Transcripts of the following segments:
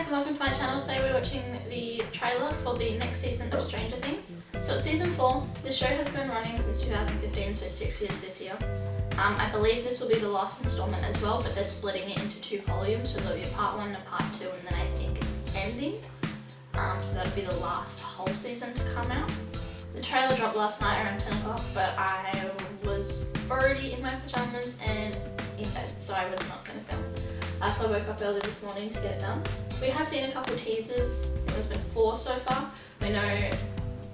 guys and welcome to my channel. Today we're watching the trailer for the next season of Stranger Things. So it's season 4. The show has been running since 2015, so 6 years this year. I believe this will be the last installment as well, but they're splitting it into 2 volumes, so there'll be a part 1 and a part 2, and then I think it's ending. So that'll be the last whole season to come out. The trailer dropped last night around 10 o'clock, but I was already in my pajamas and in bed, so I was not going to film. So I woke up early this morning to get it done. We have seen a couple teasers. I think there's been 4 so far. We know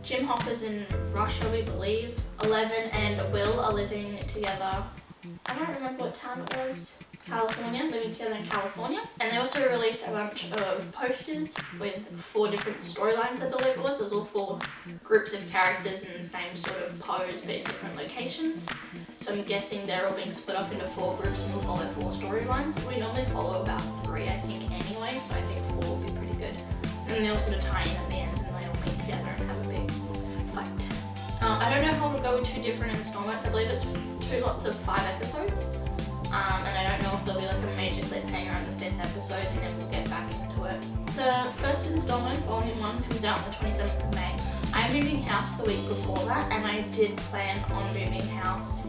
Jim Hopper's in Russia, we believe. Eleven and Will are living together. I don't remember what town it was. California, living together in California. And they also released a bunch of posters with 4 different storylines, I believe it was. There's all 4 groups of characters in the same sort of pose but in different locations. So I'm guessing they're all being split off into 4 groups and we'll follow 4 storylines. We normally follow about 3 I think anyway, so I think 4 will be pretty good. And they all sort of tie in at the end and they all meet together and have a big fight. I don't know how it'll go with 2 different installments. I believe it's 2 lots of 5 episodes. And I don't know if there'll be like a major cliffhanger on the 5th episode and then we'll get back into it. The first installment, volume 1, comes out on the 27th of May. I'm moving house the week before that and I did plan on moving house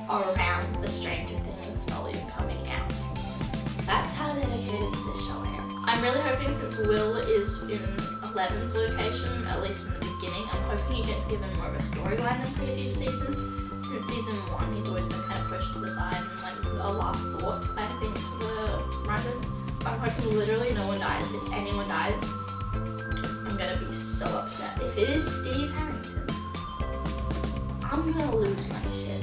around the Stranger Things volume coming out. That's how dedicated to this show I am. I'm really hoping, since Will is in Eleven's location, at least in the beginning, I'm hoping he gets given more of a storyline than previous seasons. Since season 1, he's always been kind of pushed to the side and like a last thought, I think, to the writers. I'm hoping literally no one dies. If anyone dies, I'm gonna be so upset. If it is Steve Harrington, I'm gonna lose my shit.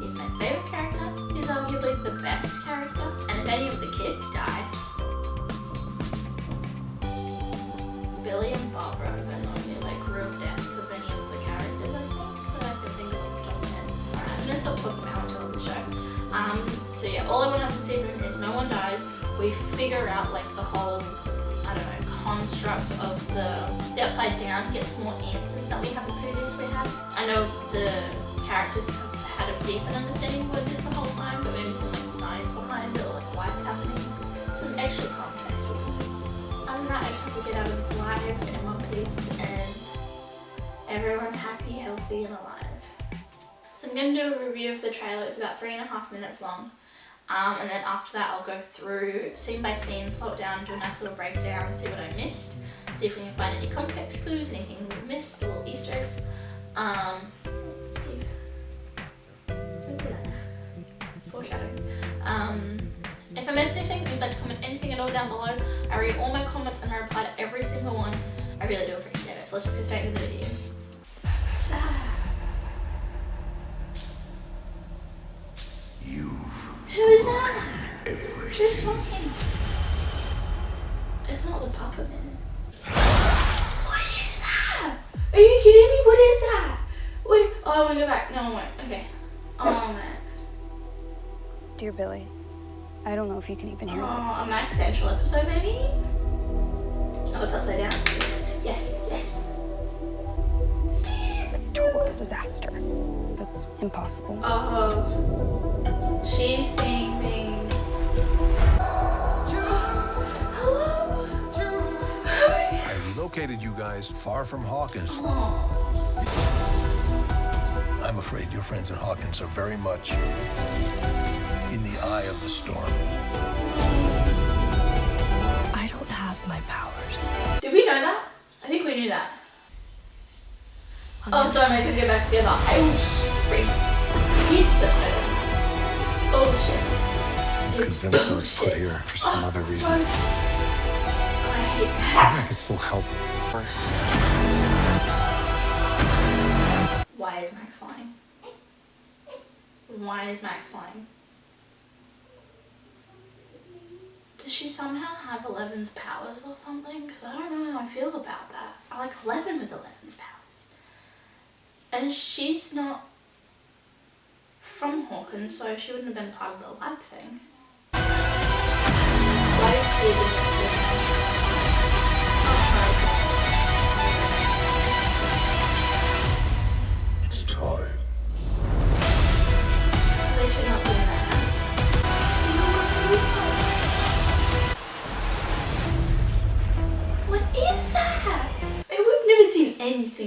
He's my favorite character. He's arguably the best character. And if any of the kids die, Billy and Barbara have been on me like real deaths of any of the characters, I think, that I can think of off the top of my head. Alright, I'm gonna stop talking about how I love the show. So yeah, all I want out of the season is no one dies. We figure out like the whole, I don't know, construct of the Upside Down, get some more answers that we haven't previously had. I know the characters have had a decent understanding of what it is the whole time, but maybe some like science behind it or like why it's happening. Some extra context will be nice. Other than that, I just hope we get out of this live in one piece and everyone happy, healthy and alive. So I'm going to do a review of the trailer. It's about 3.5 minutes long. And then after that I'll go through scene by scene, slow it down, do a nice little breakdown, see what I missed, see if we can find any context clues, anything we missed, or little Easter eggs. Foreshadowing. If I missed anything, if you'd like to comment anything at all down below, I read all my comments and I reply to every single one. I really do appreciate it. So let's just get straight into the video. Who is that? Who's talking? It's not the puppet man. What is that? Are you kidding me? What is that? Wait. Oh, I want to go back. No, I won't. Okay. Oh, Max. Dear Billy, I don't know if you can even hear this. A Max Central episode, maybe? Oh, it's upside down. Yes, yes. Steve. A total disaster. That's impossible. Oh. She's seeing things. Hello? I relocated you guys far from Hawkins. Oh. I'm afraid your friends in Hawkins are very much in the eye of the storm. I don't have my powers. Did we know that? I think we knew that. Oh, don't make them get back together. I will scream. He's so tired. Bullshit. I was convinced I was put here for some other reason. I hate I can still help. Why is Max flying? Why is Max flying? Does she somehow have Eleven's powers or something? Because I don't know how I feel about that. I like 11 with 11's powers. And she's not from Hawkins, so she wouldn't have been part of the lab thing. Why is he doing It's time. They should not be in that house.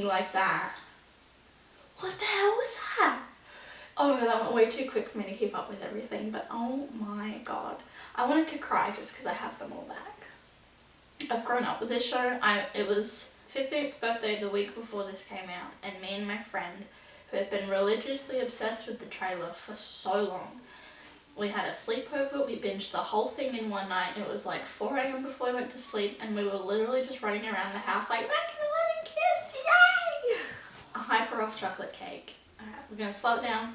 like that. What the hell was that? Oh my god, that went way too quick for me to keep up with everything, but oh my god. I wanted to cry just because I have them all back. I've grown up with this show. It was 15th birthday the week before this came out, and me and my friend, who had been religiously obsessed with the trailer for so long, we had a sleepover. We binged the whole thing in one night. It was like 4 a.m. before we went to sleep, and we were literally just running around the house like, Mac and 11 kissed, yay! A hyper off chocolate cake. Alright, we're gonna slow it down,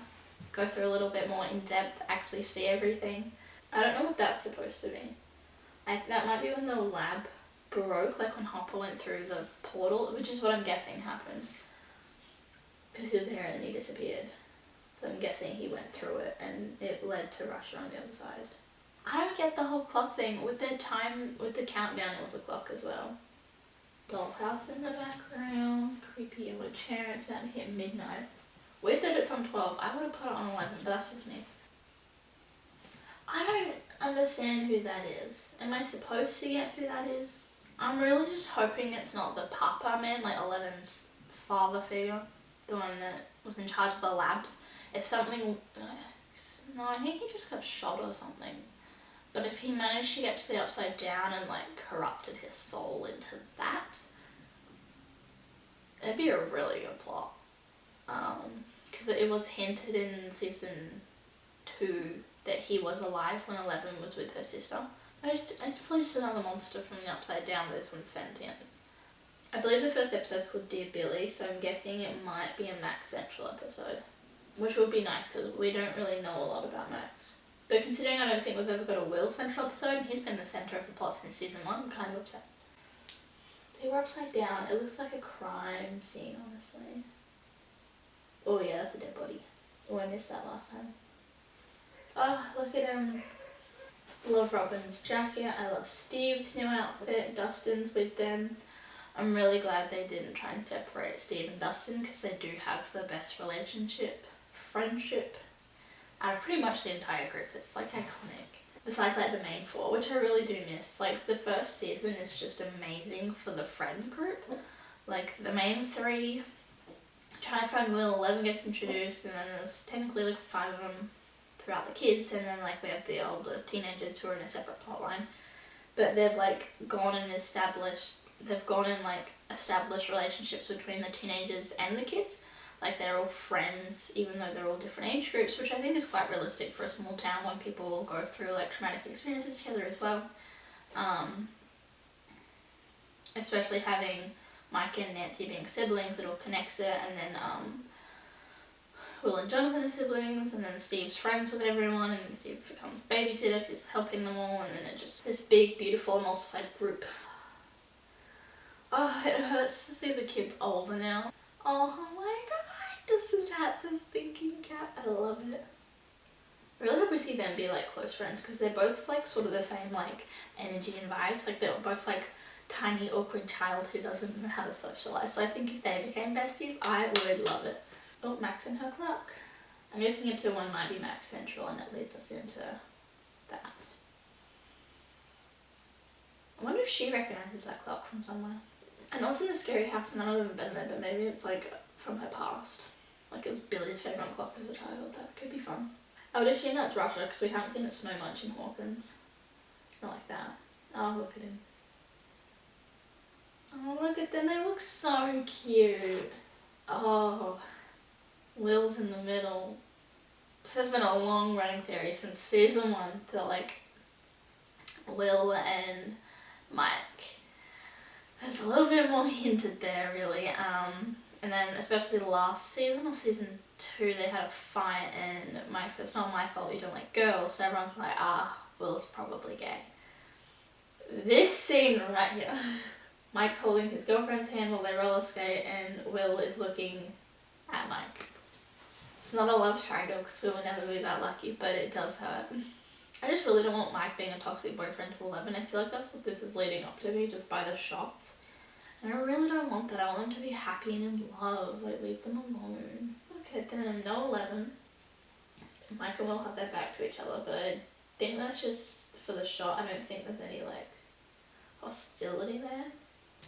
go through a little bit more in depth, actually see everything. I don't know what that's supposed to be. That might be when the lab broke, like when Hopper went through the portal, which is what I'm guessing happened. Because he was there and then he disappeared. So I'm guessing he went through it and it led to Russia on the other side. I don't get the whole clock thing. With the time, with the countdown, it was a clock as well. Dollhouse in the background, creepy yellow chair, it's about to hit midnight. Weird that it's on 12. I would have put it on 11, but that's just me. I don't understand who that is. Am I supposed to get who that is? I'm really just hoping it's not the Papa man, like 11's father figure, the one that was in charge of the labs. If something, no, I think he just got shot or something. But if he managed to get to the Upside Down and like corrupted his soul into that, it'd be a really good plot. Because it was hinted in season 2 that he was alive when 11 was with her sister. It's probably just another monster from the Upside Down, but this one's sentient. I believe the first episode's called Dear Billy, so I'm guessing it might be a Max Central episode. Which would be nice, because we don't really know a lot about Max. But considering I don't think we've ever got a Will Central episode, and he's been the centre of the plot since season 1, I'm kind of upset. See, we're upside down. It looks like a crime scene, honestly. Oh yeah, that's a dead body. Oh, I missed that last time. Oh, look at him. Love Robin's jacket. I love Steve's new outfit. Dustin's with them. I'm really glad they didn't try and separate Steve and Dustin, because they do have the best relationship, friendship, out of pretty much the entire group. It's like iconic. Besides like the main 4, which I really do miss. Like the first season is just amazing for the friend group. Like the main 3, trying to find Will, 11 gets introduced, and then there's technically like 5 of them throughout the kids, and then like we have the older teenagers who are in a separate plotline. But they've like gone and established relationships between the teenagers and the kids. Like they're all friends, even though they're all different age groups, which I think is quite realistic for a small town when people go through like traumatic experiences together as well. Especially having Mike and Nancy being siblings, it all connects it, and then Will and Jonathan are siblings, and then Steve's friends with everyone, and then Steve becomes a babysitter because he's helping them all, and then it's just this big, beautiful, emulsified group. Oh, it hurts to see the kids older now. Oh my god, Dustin's hat says thinking cap. I love it. I really hope we see them be like close friends, because they're both like sort of the same like energy and vibes. Like they're both like tiny awkward child who doesn't know how to socialise. So I think if they became besties, I would love it. Oh, Max and her clock. I'm using it to one might be Max Central, and it leads us into that. I wonder if she recognises that clock from somewhere. I know it's in the scary house and none of them have been there, but maybe it's like from her past. Like it was Billy's favourite clock as a child. That could be fun. I would assume that's Russia, because we haven't seen it snow much in Hawkins. Not like that. Oh, look at him. Oh, look at them. They look so cute. Oh, Will's in the middle. So there's been a long running theory since season 1 that like Will and Mike, there's a little bit more hinted there really, and then especially the last season or season 2 they had a fight and Mike said it's not my fault you don't like girls, so everyone's like Will's probably gay. This scene right here, Mike's holding his girlfriend's hand while they roller skate and Will is looking at Mike. It's not a love triangle because we will never be that lucky, but it does hurt. I just really don't want Mike being a toxic boyfriend to 11. I feel like that's what this is leading up to me, just by the shots. And I really don't want that. I want them to be happy and in love. Like, leave them alone. Look at them. No 11. Mike and Will have their back to each other, but I think that's just for the shot. I don't think there's any, like, hostility there.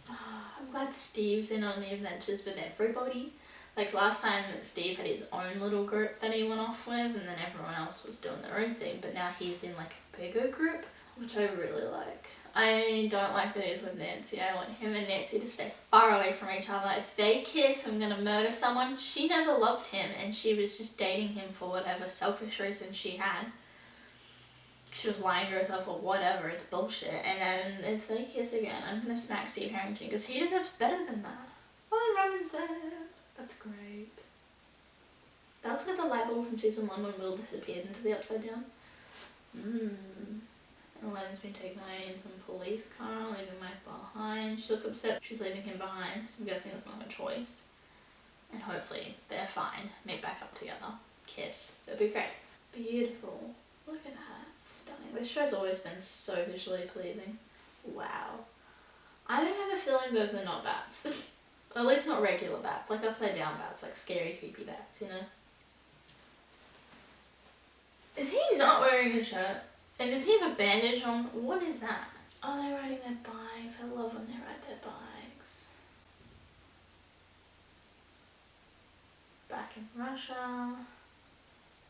I'm glad Steve's in on the adventures with everybody. Like last time Steve had his own little group that he went off with and then everyone else was doing their own thing, but now he's in like a bigger group, which I really like. I don't like that he's with Nancy. I want him and Nancy to stay far away from each other. If they kiss, I'm gonna murder someone. She never loved him and she was just dating him for whatever selfish reason she had. She was lying to herself or whatever, it's bullshit. And then if they kiss again, I'm gonna smack Steve Harrington because he deserves better than that. Oh, Robin's there. That's great. That looks like the light bulb from season 1 when Will disappeared into the Upside Down. Eleven's been taken away in some police car, leaving Mike behind. She looks upset she's leaving him behind, so I'm guessing it's not her choice. And hopefully they're fine, meet back up together, kiss. It'll be great. Beautiful. Look at that. Stunning. This show's always been so visually pleasing. Wow. I have a feeling those are not bats. At least not regular bats, like upside down bats, like scary creepy bats, you know? Is he not wearing a shirt? And does he have a bandage on? What is that? Oh, they're riding their bikes. I love when they ride their bikes. Back in Russia.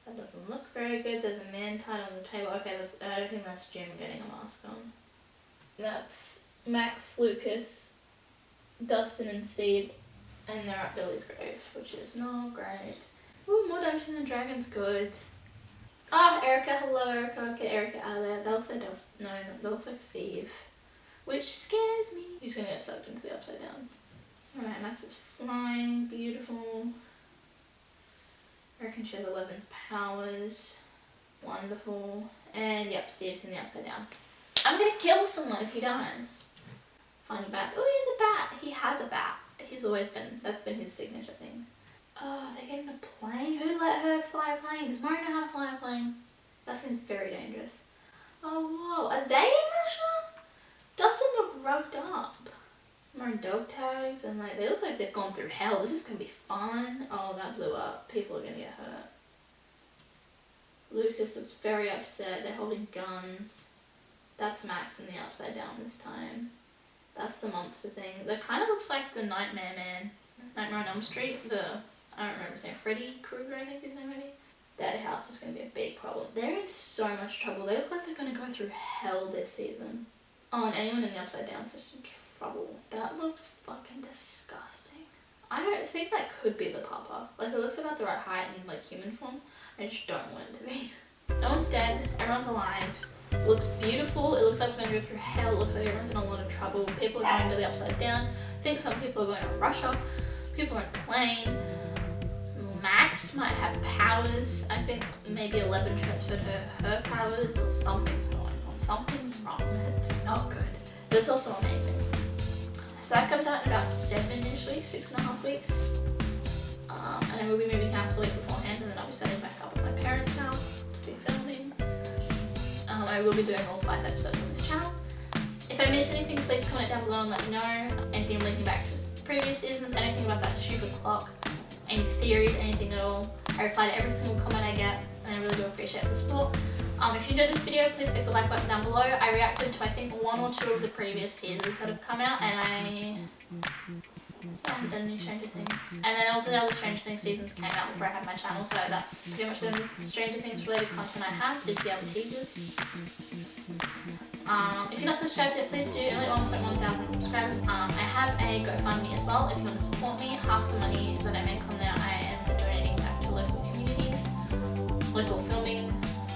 That doesn't look very good. There's a man tied on the table. Okay, I don't think that's Jim getting a mask on. That's Max, Lucas, Dustin and Steve, and they're at Billy's grave, which is not great. Ooh, more Dungeons and Dragons, good. Ah, Erica, hello Erica. Okay, Erica out of there. That looks like Dustin. No, that looks like Steve. Which scares me. He's gonna get sucked into the Upside Down. Alright, Max is flying. Beautiful. I reckon she has 11's powers. Wonderful. And yep, Steve's in the Upside Down. I'm gonna kill someone if he dies. Finding bats. Oh, he has a bat. He has a bat. He's always been, that's been his signature thing. Oh, they're getting a plane? Who let her fly a plane? Does Mari know how to fly a plane? That seems very dangerous. Oh, whoa. Are they in Russia? Dustin look rugged up. Wearing dog tags and like, they look like they've gone through hell. This is gonna be fun. Oh, that blew up. People are gonna get hurt. Lucas looks very upset. They're holding guns. That's Max in the Upside Down this time. That's the monster thing. That kind of looks like the Nightmare Man. Nightmare on Elm Street. I don't remember his name. Freddy Krueger, I think his name maybe. That house is going to be a big problem. They're in so much trouble. They look like they're going to go through hell this season. Oh, and anyone in the Upside Down is just in trouble. That looks fucking disgusting. I don't think that could be the Papa. Like, it looks about the right height and like human form. I just don't want it to be. No one's dead. Everyone's alive. It looks beautiful. It looks like we're going to go through hell. It looks like everyone's in a lot of trouble. People are going to the Upside Down. I think some people are going to Russia. People are on a plane. Max might have powers. I think maybe 11 transferred her powers or something's going on. Something's wrong. It's not good. But it's also amazing. So that comes out in about 7-ish weeks, 6.5 weeks. And then we'll be moving house a week beforehand and then I'll be setting back up at my parents' house to be filming. I will be doing all 5 episodes on this channel. If I miss anything, please comment down below and let me know. Anything linking back to previous seasons, anything about that stupid clock, any theories, anything at all. I reply to every single comment I get and I really do appreciate the support. If you enjoyed this video, please click the like button down below. I reacted to I think 1 or 2 of the previous teasers that have come out and I haven't done any Stranger Things. And then also the other Stranger Things seasons came out before I had my channel, so that's pretty much the only Stranger Things related content I have is the other teasers. If you're not subscribed yet, please do. Only 1,100 subscribers. I have a GoFundMe as well if you want to support me. Half the money that I make on there I am donating back to local communities, local filming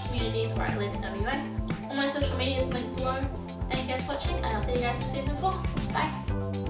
communities where I live in WA. All my social media is linked below. Thank you guys for watching and I'll see you guys in season 4. Bye!